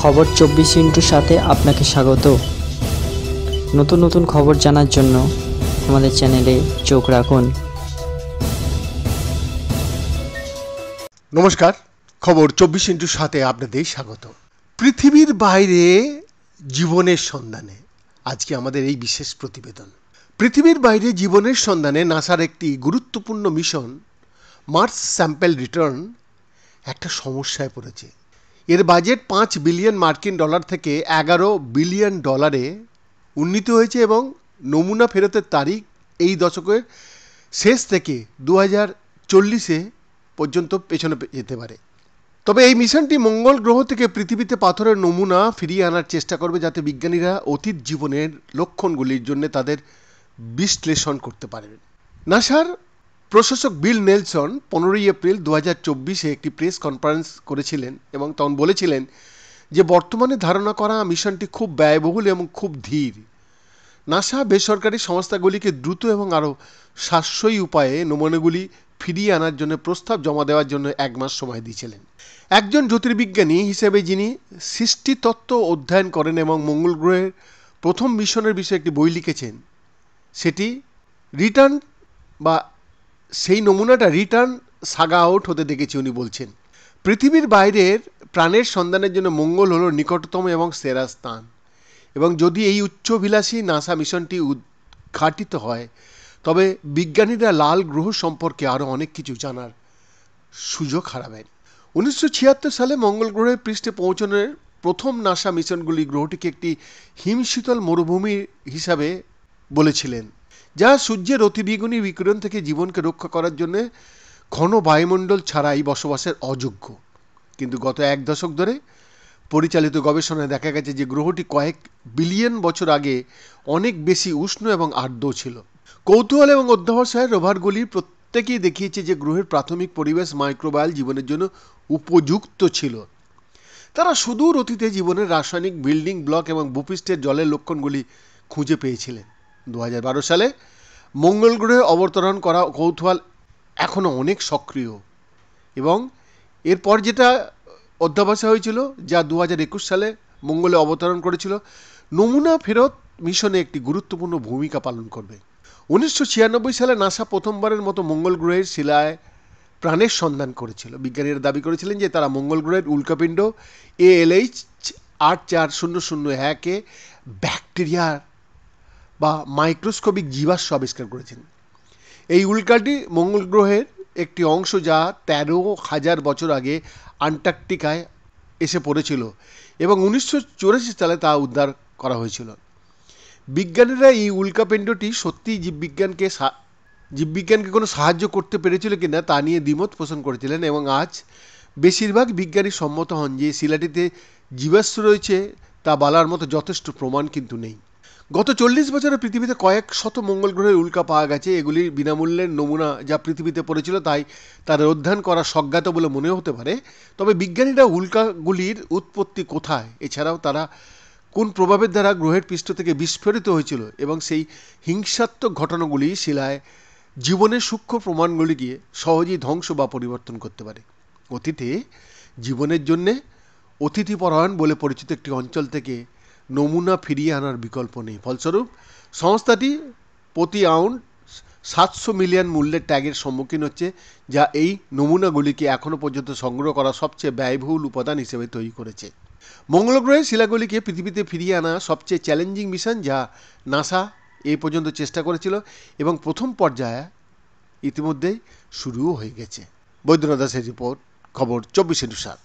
খবর 24 সাথে আপনাকে স্বাগত। নতুন নতুন খবর জানার জন্য আমাদের চ্যানেলে চোখ রাখুন। নমস্কার, খবর 24/7 আপনাদের স্বাগত। পৃথিবীর বাইরে জীবনের সন্ধানে আজকে আমাদের এই বিশেষ প্রতিবেদন। পৃথিবীর বাইরে জীবনের সন্ধানে নাসার একটি গুরুত্বপূর্ণ মিশন মার্স স্যাম্পল রিটার্ন একটা সমস্যায় পড়েছে। এর বাজেট $5 বিলিয়ন থেকে $11 বিলিয়ন উন্নীত হয়েছে এবং নমুনা ফেরতের তারিখ এই দশকের শেষ থেকে 2040 পর্যন্ত পেছনে যেতে পারে। তবে এই মিশনটি মঙ্গল গ্রহ থেকে পৃথিবীতে পাথরের নমুনা ফিরিয়ে আনার চেষ্টা করবে, যাতে বিজ্ঞানীরা অতীত জীবনের লক্ষণগুলির জন্য তাদের বিশ্লেষণ করতে পারেন। নাসার প্রশাসক বিল নেলসন 15 এপ্রিল 2024 একটি প্রেস কনফারেন্স করেছিলেন এবং তখন বলেছিলেন যে বর্তমানে ধারণা করা মিশনটি খুব ব্যয়বহুল এবং খুব ধীর। নাসা বেসরকারি সংস্থাগুলিকে দ্রুত এবং আরও সাশ্রয়ী উপায়ে নমুনাগুলি ফিরিয়ে আনার জন্য প্রস্তাব জমা দেওয়ার জন্য 1 মাস সময় দিয়েছিলেন। একজন জ্যোতির্বিজ্ঞানী হিসেবে যিনি সৃষ্টিতত্ত্ব অধ্যয়ন করেন এবং মঙ্গল গ্রহের প্রথম মিশনের বিষয়ে একটি বই লিখেছেন, সেটি রিটার্ন বা সেই নমুনাটা রিটার্ন সাগা আউট হতে দেখেছি। উনি বলছেন, পৃথিবীর বাইরের প্রাণের সন্ধানের জন্য মঙ্গল হলো নিকটতম এবং সেরা স্থান, এবং যদি এই উচ্চাভিলাষী নাসা মিশনটি উদ্ঘাটিত হয় তবে বিজ্ঞানীরা লাল গ্রহ সম্পর্কে আরও অনেক কিছু জানার সুযোগ হারাবেন। 1976 সালে মঙ্গল গ্রহের পৃষ্ঠে পৌঁছানোর প্রথম নাসা মিশনগুলি গ্রহটিকে একটি হিমশীতল মরুভূমি হিসাবে বলেছিলেন, যা সূর্যের অতিবেগুনি বিকিরণ থেকে জীবনকে রক্ষা করার জন্য ঘন বায়ুমণ্ডল ছাড়াই বসবাসের অযোগ্য। কিন্তু গত 1 দশক ধরে পরিচালিত গবেষণায় দেখা গেছে যে গ্রহটি কয়েক বিলিয়ন বছর আগে অনেক বেশি উষ্ণ এবং আর্দ্র ছিল। কৌতূহল এবং অধ্যবসায়ের রোভারগুলি প্রত্যেকেই দেখিয়েছে যে গ্রহের প্রাথমিক পরিবেশ মাইক্রোবায়াল জীবনের জন্য উপযুক্ত ছিল। তারা সুদূর অতীতে জীবনের রাসায়নিক বিল্ডিং ব্লক এবং ভূপৃষ্ঠের জলের লক্ষণগুলি খুঁজে পেয়েছিলেন। 2012 সালে মঙ্গল গ্রহে অবতরণ করা কৌতূহল এখনও অনেক সক্রিয়, এবং এরপর যেটা অধ্যাবসায় হয়েছিল যা 2021 সালে মঙ্গলে অবতরণ করেছিল, নমুনা ফেরত মিশনে একটি গুরুত্বপূর্ণ ভূমিকা পালন করবে। 1996 সালে নাসা প্রথমবারের মতো মঙ্গল গ্রহের শিলায় প্রাণের সন্ধান করেছিল। বিজ্ঞানীরা দাবি করেছিলেন যে তারা মঙ্গল গ্রহের উল্কাপিণ্ড ALH 84001-এ ব্যাকটেরিয়া বা মাইক্রোস্কোপিক জীবাশ্ম আবিষ্কার করেছেন। এই উল্কাটি মঙ্গল গ্রহের একটি অংশ যা 13,000 বছর আগে আন্টার্কটিকায় এসে পড়েছিল এবং 1984 সালে তা উদ্ধার করা হয়েছিল। বিজ্ঞানীরা এই উল্কাপিণ্ডটি সত্যিই জীববিজ্ঞানকে কোনো সাহায্য করতে পেরেছিল কিনা তা নিয়ে দ্বিমত পোষণ করেছিলেন, এবং আজ বেশিরভাগ বিজ্ঞানী সম্মত হন যে শিলাটিতে জীবাশ্ম রয়েছে তা বলার মতো যথেষ্ট প্রমাণ কিন্তু নেই। গত 40 বছরে পৃথিবীতে কয়েক শত মঙ্গল গ্রহের উল্কা পাওয়া গেছে। এগুলির বিনামূল্যের নমুনা যা পৃথিবীতে পড়েছিল, তাই তাদের অধ্যয়ন করা স্বজ্ঞাত বলে মনে হতে পারে। তবে বিজ্ঞানীরা উল্কাগুলির উৎপত্তি কোথায়, এছাড়াও তারা কোন প্রভাবের দ্বারা গ্রহের পৃষ্ঠ থেকে বিস্ফোরিত হয়েছিল এবং সেই হিংসাত্মক ঘটনাগুলি শিলায় জীবনের সূক্ষ্ম প্রমাণগুলিকে সহজেই ধ্বংস বা পরিবর্তন করতে পারে। অতীতে জীবনের জন্যে অতিথিপরায়ণ বলে পরিচিত একটি অঞ্চল থেকে নমুনা ফিরিয়ে আনার বিকল্প নেই। ফলস্বরূপ সংস্থাটি প্রতি আউন্স 700 মিলিয়ন মূল্যের ট্যাগের সম্মুখীন হচ্ছে, যা এই নমুনাগুলিকে এখনও পর্যন্ত সংগ্রহ করা সবচেয়ে ব্যয়বহুল উপাদান হিসেবে তৈরি করেছে। মঙ্গল গ্রহের শিলাগুলিকে পৃথিবীতে ফিরিয়ে আনা সবচেয়ে চ্যালেঞ্জিং মিশন যা নাসা এই পর্যন্ত চেষ্টা করেছিল, এবং প্রথম পর্যায়ে ইতিমধ্যেই শুরুও হয়ে গেছে। বৈদ্যনাথ দাসের রিপোর্ট, খবর 24/7।